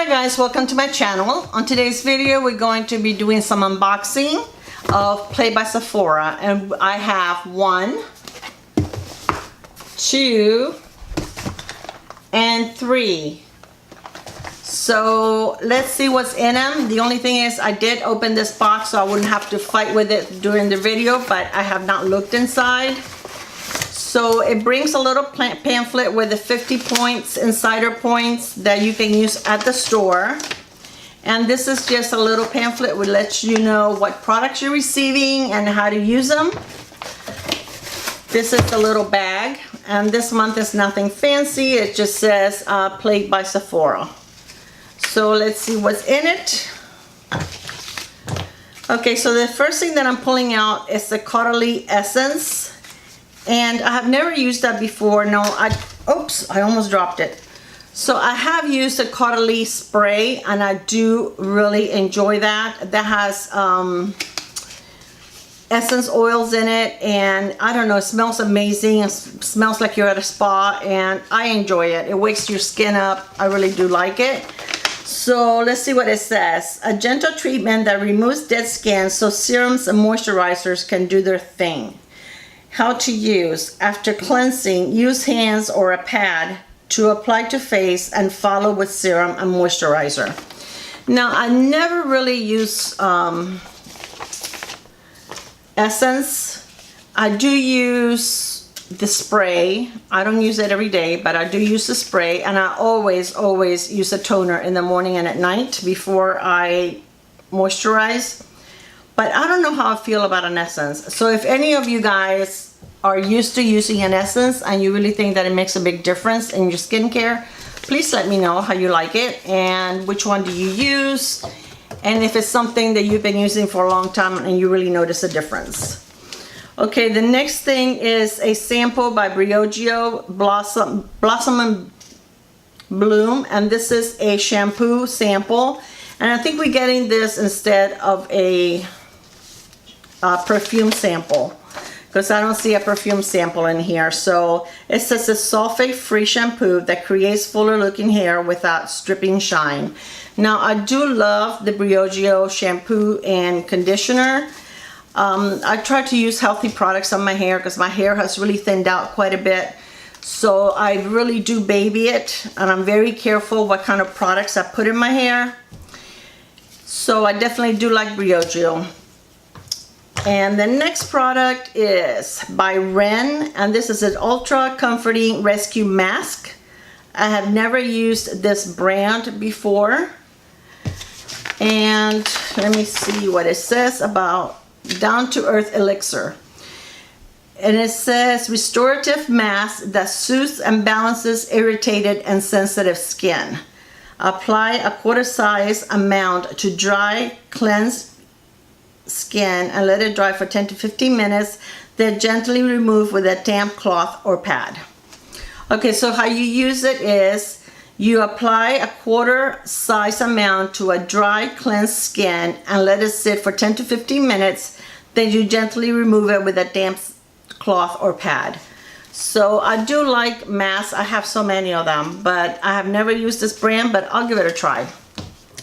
Hi guys, welcome to my channel. On today's video we're going to be doing some unboxing of Play by Sephora, and I have 1, 2, and 3. So let's see what's in them. The only thing is I did open this box so I wouldn't have to fight with it during the video, but I have not looked inside. So it brings a little pamphlet with the 50 points, insider points that you can use at the store. And this is just a little pamphlet which lets you know what products you're receiving and how to use them. This is the little bag, and this month is nothing fancy. It just says Play by Sephora. So let's see what's in it. Okay, so the first thing that I'm pulling out is the Caudalie Essence. And I have never used that before. No, oops, I almost dropped it. So I have used the Caudalie spray, and I do really enjoy that. That has essence oils in it, and I don't know, it smells amazing. It smells like you're at a spa, and I enjoy it. It wakes your skin up. I really do like it. So let's see what it says. A gentle treatment that removes dead skin so serums and moisturizers can do their thing. How to use. After cleansing, use hands or a pad to apply to face and follow with serum and moisturizer. Now, I never really use essence. I do use the spray. I don't use it every day, but I do use the spray, and I always use a toner in the morning and at night before I moisturize. But I don't know how I feel about an essence. So if any of you guys are used to using an essence and you really think that it makes a big difference in your skincare, please let me know how you like it and which one do you use, and if it's something that you've been using for a long time and you really notice a difference. Okay, the next thing is a sample by Briogeo Blossom and Bloom, and this is a shampoo sample, and I think we're getting this instead of a perfume sample, because I don't see a perfume sample in here. So it says a sulfate-free shampoo that creates fuller looking hair without stripping shine. Now, I do love the Briogeo shampoo and conditioner. I try to use healthy products on my hair because my hair has really thinned out quite a bit. So I really do baby it, and I'm very careful what kind of products I put in my hair. So I definitely do like Briogeo. And the next product is by Ren, and this is an Ultra Comforting Rescue Mask. I have never used this brand before. And let me see what it says about Down to Earth Elixir. And it says restorative mask that soothes and balances irritated and sensitive skin. Apply a quarter size amount to dry, cleanse skin and let it dry for 10 to 15 minutes, then gently remove with a damp cloth or pad. Okay, so how you use it is you apply a quarter size amount to a dry, cleansed skin and let it sit for 10 to 15 minutes, then you gently remove it with a damp cloth or pad. So I do like masks. I have so many of them, but I have never used this brand, but I'll give it a try.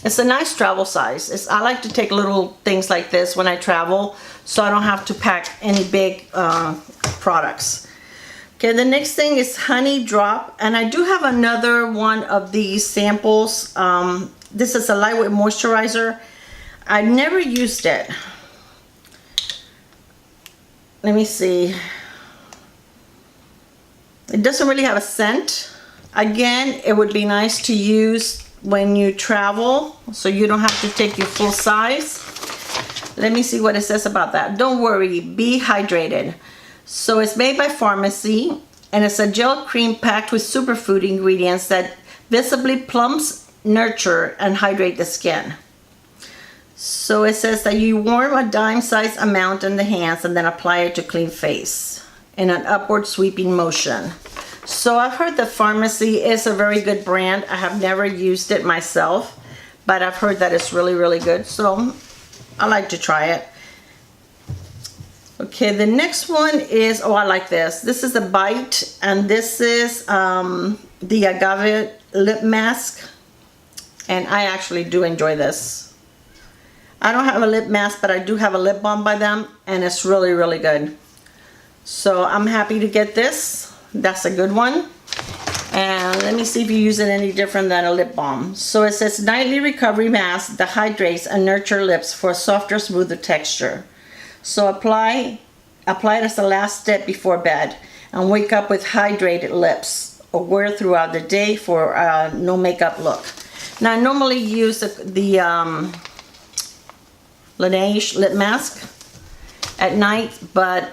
It's a nice travel size. I like to take little things like this when I travel, so I don't have to pack any big products. Okay, the next thing is Honey Drop, and I do have another one of these samples. This is a lightweight moisturizer. I never used it. Let me see. It doesn't really have a scent. Again, it would be nice to use when you travel, so you don't have to take your full size. Let me see what it says about that. Don't worry, be hydrated. So it's made by Pharmacy, and it's a gel cream packed with superfood ingredients that visibly plumps, nurture, and hydrate the skin. So it says that you warm a dime-sized amount in the hands and then apply it to clean face in an upward sweeping motion. So I've heard that Pharmacy is a very good brand. I have never used it myself, but I've heard that it's really, really good. So I like to try it. Okay, the next one is, oh, I like this. This is a Bite, and this is the Agave Lip Mask. and I actually do enjoy this. I don't have a lip mask, but I do have a lip balm by them, and it's really, really good. So I'm happy to get this. That's a good one. And let me see if you use it any different than a lip balm. So it says nightly recovery mask that hydrates and nurture lips for a softer, smoother texture. So apply it as the last step before bed and wake up with hydrated lips, or wear throughout the day for a no makeup look. Now I normally use the Laneige lip mask at night, but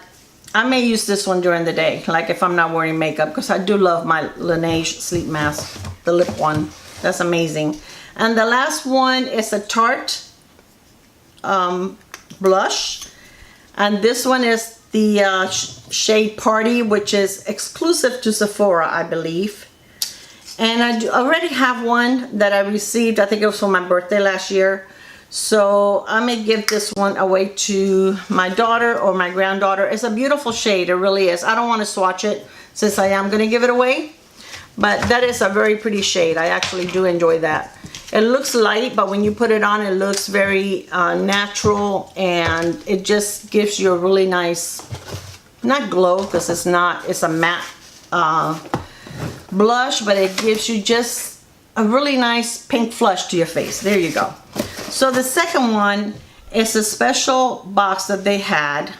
I may use this one during the day, like if I'm not wearing makeup, because I do love my Laneige sleep mask, the lip one. That's amazing. And the last one is a Tarte blush, and this one is the shade Party, which is exclusive to Sephora, I believe. And I already have one that I received, I think it was for my birthday last year. So I may give this one away to my daughter or my granddaughter. It's a beautiful shade, it really is. I don't want to swatch it since I am going to give it away, but that is a very pretty shade. I actually do enjoy that. It looks light, but when you put it on, it looks very natural, and it just gives you a really nice, not glow, because it's not, it's a matte blush, but it gives you just a really nice pink flush to your face. There you go. So the second one is a special box that they had,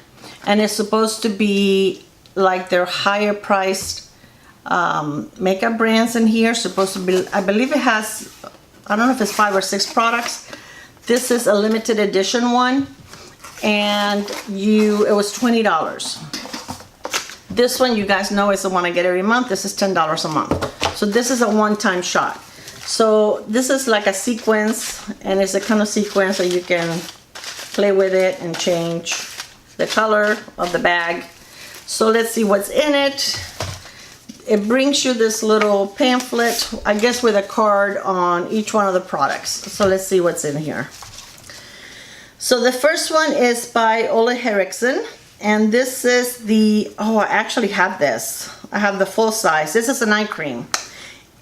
and it's supposed to be like their higher priced makeup brands in here. Supposed to be, I believe it has, I don't know if it's 5 or 6 products. This is a limited edition one, and it was $20. This one, you guys know, is the one I get every month. This is $10 a month. So this is a one-time shot. So this is like a sequence, and it's a kind of sequence that you can play with it and change the color of the bag. So let's see what's in it. It brings you this little pamphlet, I guess, with a card on each one of the products. So let's see what's in here. So the first one is by Ole Henriksen, and this is the, oh, I actually have this. I have the full size. This is an eye cream.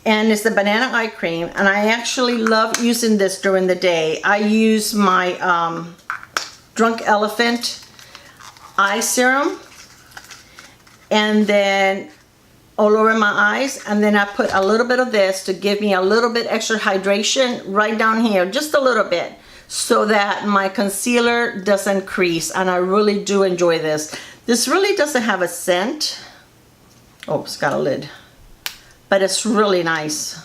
And it's the banana eye cream, and I actually love using this during the day. I use my Drunk Elephant eye serum, and then all over my eyes, and then I put a little bit of this to give me a little bit extra hydration right down here, just a little bit, so that my concealer doesn't crease, and I really do enjoy this. This really doesn't have a scent. Oh, it's got a lid. But it's really nice.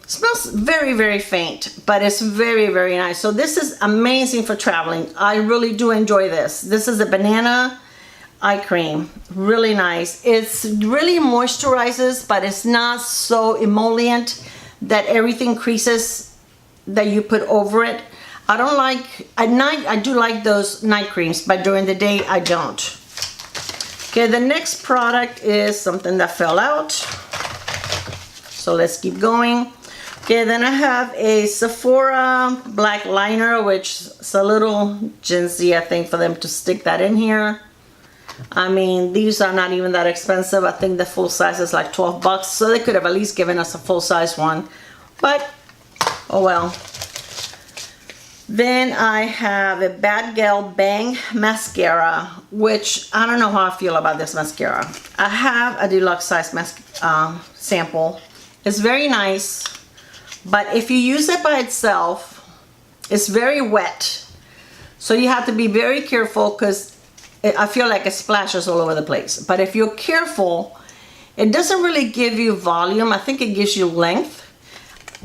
It smells very, very faint, but it's very, very nice. So this is amazing for traveling. I really do enjoy this. This is a banana eye cream. Really nice. It's really moisturizes, but it's not so emollient that everything creases that you put over it. I don't like, at night I do like those night creams, but during the day I don't. Okay, the next product is something that fell out. So let's keep going. Okay, then I have a Sephora black liner, which is a little ginsy, I think, for them to stick that in here. I mean, these are not even that expensive. I think the full size is like 12 bucks, so they could have at least given us a full size one. But, oh well. Then I have a Bad Gal Bang mascara, which I don't know how I feel about this mascara. I have a deluxe size sample. It's very nice, but if you use it by itself, it's very wet. So you have to be very careful, because I feel like it splashes all over the place. But if you're careful, it doesn't really give you volume. I think it gives you length.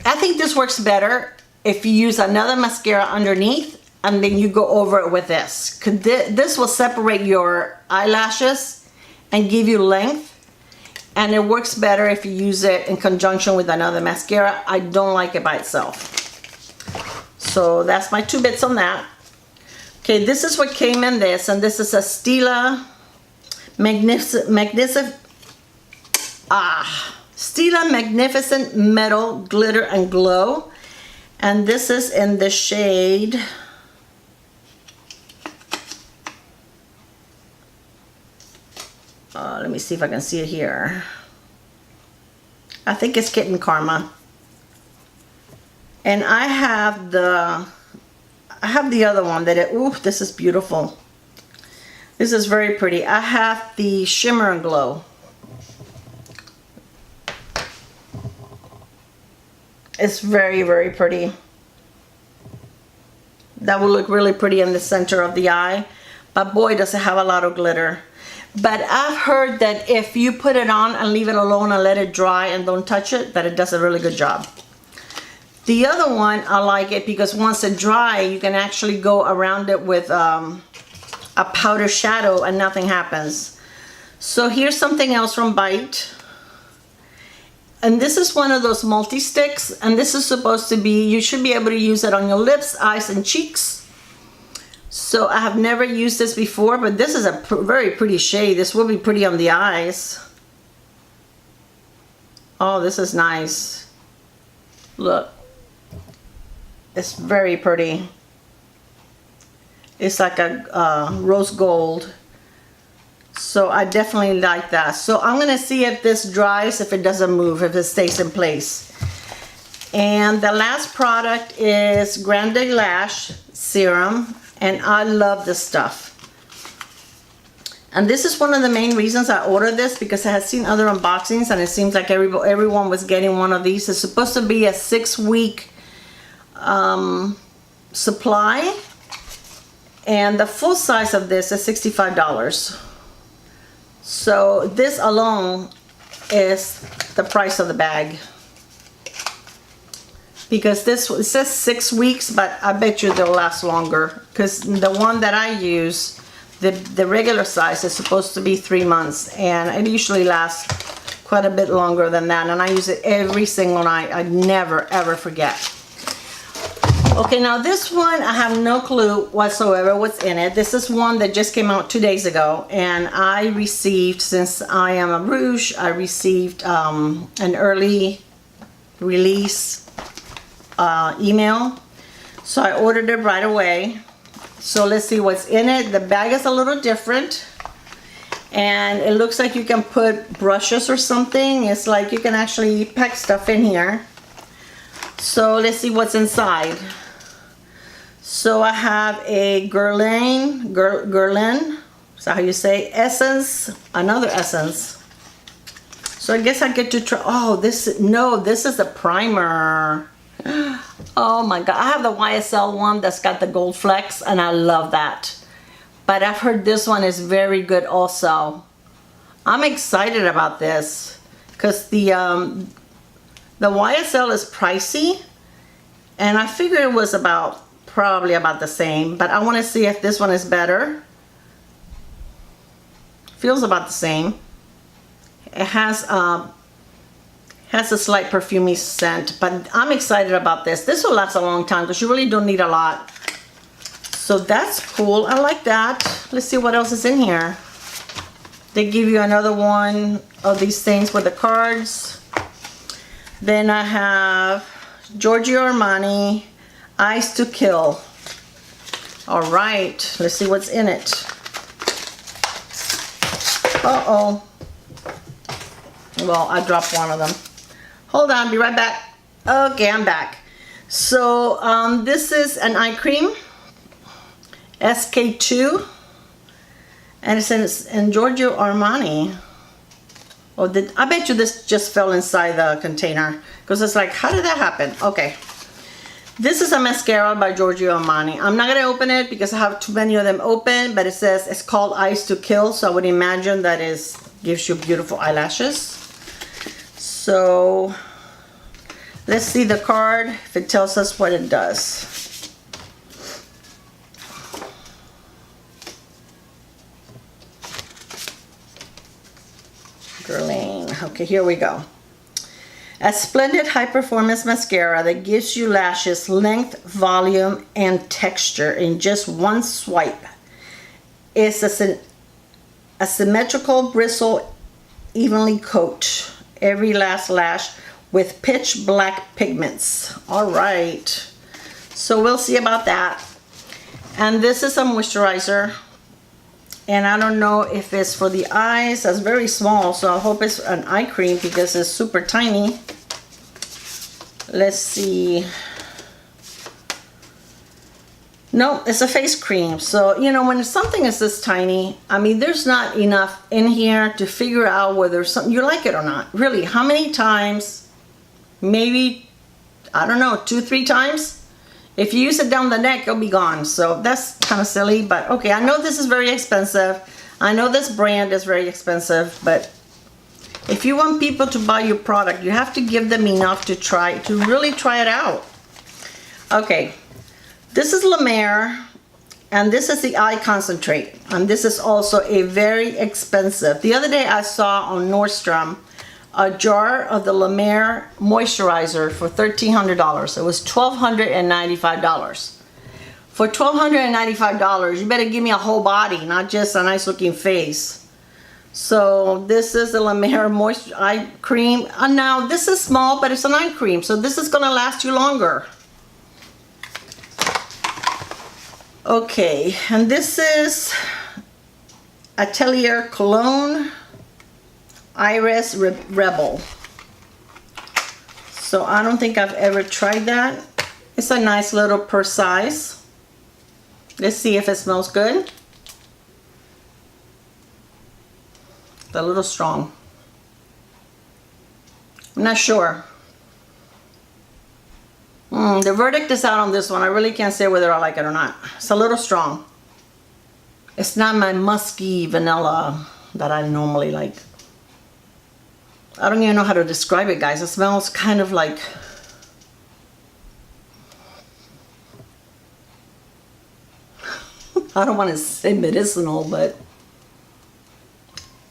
I think this works better if you use another mascara underneath and then you go over it with this. This will separate your eyelashes and give you length, and it works better if you use it in conjunction with another mascara. I don't like it by itself. So that's my 2 bits on that. Okay, this is what came in this, and this is a Stila Stila Magnificent Metal Glitter and Glow. And this is in the shade let me see if I can see it here. I think it's Kitten Karma. And I have the other one that ooh, this is beautiful. This is very pretty. I have the Shimmer and Glow. It's very, very pretty. That will look really pretty in the center of the eye. But boy, does it have a lot of glitter. But I've heard that if you put it on and leave it alone and let it dry and don't touch it, that it does a really good job. The other one, I like it because once it dries, you can actually go around it with a powder shadow and nothing happens. So here's something else from Bite. And this is one of those multi-sticks, and this is supposed to be, you should be able to use it on your lips, eyes, and cheeks. So I have never used this before, but this is a very pretty shade. This will be pretty on the eyes. Oh, this is nice. Look. It's very pretty. It's like a rose gold. So I definitely like that. So I'm going to see if this dries, if it doesn't move, if it stays in place. And the last product is Grande Lash Serum. And I love this stuff. And this is one of the main reasons I ordered this, because I had seen other unboxings and it seems like everyone was getting one of these. It's supposed to be a 6-week supply. And the full size of this is $65. So this alone is the price of the bag. Because this, it says 6 weeks, but I bet you they'll last longer. Because the one that I use, the regular size, is supposed to be 3 months. And it usually lasts quite a bit longer than that. And I use it every single night. I never, ever forget. Okay, now this one, I have no clue whatsoever what's in it. This is one that just came out 2 days ago. And I received, since I am a Rouge, I received an early release email. So I ordered it right away. So let's see what's in it. The bag is a little different. And it looks like you can put brushes or something. It's like you can actually pack stuff in here. So let's see what's inside. So I have a Guerlain, is that how you say? Essence, another essence. So I guess I get to try, oh, this is the primer. Oh my God, I have the YSL one that's got the gold flecks and I love that. But I've heard this one is very good also. I'm excited about this because the YSL is pricey and I figured it was probably about the same, but I want to see if this one is better. Feels about the same. It has a slight perfumey scent, but I'm excited about this. This will last a long time because you really don't need a lot. So that's cool. I like that. Let's see what else is in here. They give you another one of these things with the cards. Then I have Giorgio Armani Eyes to Kill. All right, let's see what's in it. Uh-oh. Well, I dropped one of them. Hold on, be right back. Okay, I'm back. So this is an eye cream, SK2, and it's in Giorgio Armani. Oh, I bet you this just fell inside the container because it's like, how did that happen? Okay. This is a mascara by Giorgio Armani. I'm not going to open it because I have too many of them open, but it says it's called Eyes to Kill, so I would imagine that gives you beautiful eyelashes. So let's see the card if it tells us what it does. Guerlain. Okay, here we go. A splendid high-performance mascara that gives you lashes length, volume, and texture in just one swipe. It's a symmetrical bristle, evenly coat every last lash with pitch black pigments. All right, so we'll see about that. And this is a moisturizer. And I don't know if it's for the eyes. It's very small, so I hope it's an eye cream because it's super tiny. Let's see. No, it's a face cream. So, you know, when something is this tiny, I mean, there's not enough in here to figure out whether something you like it or not. Really, how many times? Maybe, I don't know, 2-3 times? If you use it down the neck, it'll be gone. So that's kind of silly, but okay. I know this is very expensive. I know this brand is very expensive, but if you want people to buy your product, you have to give them enough to really try it out. Okay. This is La Mer, and this is the eye concentrate, and this is also a very expensive. The other day I saw on Nordstrom a jar of the La Mer moisturizer for $1,300. It was $1,295. For $1,295, you better give me a whole body, not just a nice looking face. So this is the La Mer moisture eye cream. And now this is small, but it's an eye cream, so this is gonna last you longer. Okay, and this is Atelier Cologne Iris Rebel. So I don't think I've ever tried that. It's a nice little purse size. Let's see if it smells good. It's a little strong. I'm not sure. The verdict is out on this one. I really can't say whether I like it or not. It's a little strong. It's not my musky vanilla that I normally like. I don't even know how to describe it, guys. It smells kind of like... I don't want to say medicinal, but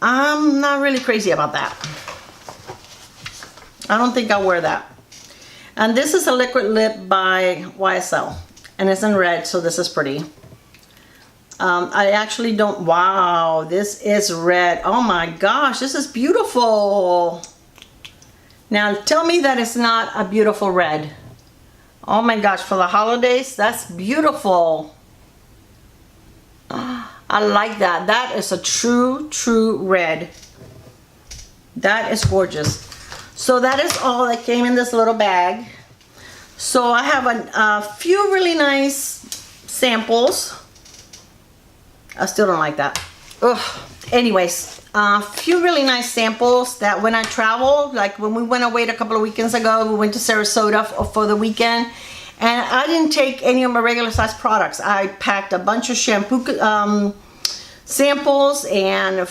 I'm not really crazy about that. I don't think I'll wear that. And this is a liquid lip by YSL, and it's in red, so this is pretty. I actually don't, wow, this is red. Oh my gosh, this is beautiful. Now tell me that it's not a beautiful red. Oh my gosh, for the holidays, that's beautiful. I like that. That is a true red. That is gorgeous. So that is all that came in this little bag. So I have a few really nice samples. I still don't like that. Ugh. Anyways, a few really nice samples that when I traveled, like when we went away a couple of weekends ago, we went to Sarasota for the weekend, and I didn't take any of my regular size products. I packed a bunch of shampoo samples and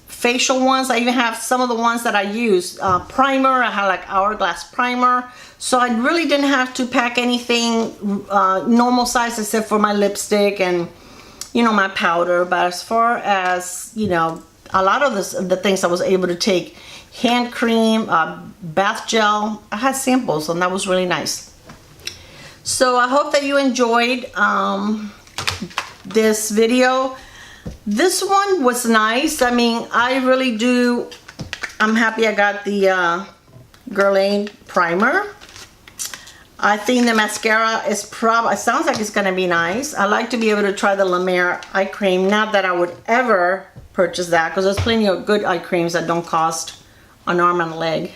facial ones. I even have some of the ones that I use. Primer, I had like Hourglass primer. So I really didn't have to pack anything normal size except for my lipstick and, you know, my powder. But as far as, you know, a lot of the things I was able to take, hand cream, bath gel, I had samples, and that was really nice. So I hope that you enjoyed this video. This one was nice. I mean, I really do. I'm happy I got the Guerlain primer. I think the mascara is it sounds like it's going to be nice. I like to be able to try the La Mer eye cream. Not that I would ever purchase that, because there's plenty of good eye creams that don't cost an arm and a leg.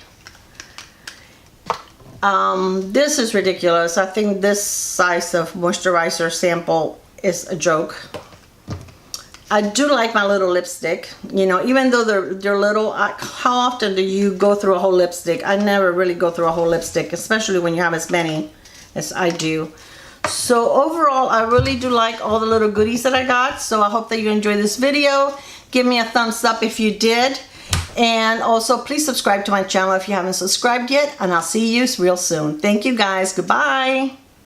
This is ridiculous. I think this size of moisturizer sample is a joke. I do like my little lipstick, you know, even though they're little. How often do you go through a whole lipstick? I never really go through a whole lipstick, especially when you have as many as I do. So overall, I really do like all the little goodies that I got. So I hope that you enjoyed this video. Give me a thumbs up if you did. And also, please subscribe to my channel if you haven't subscribed yet. And I'll see you real soon. Thank you, guys. Goodbye.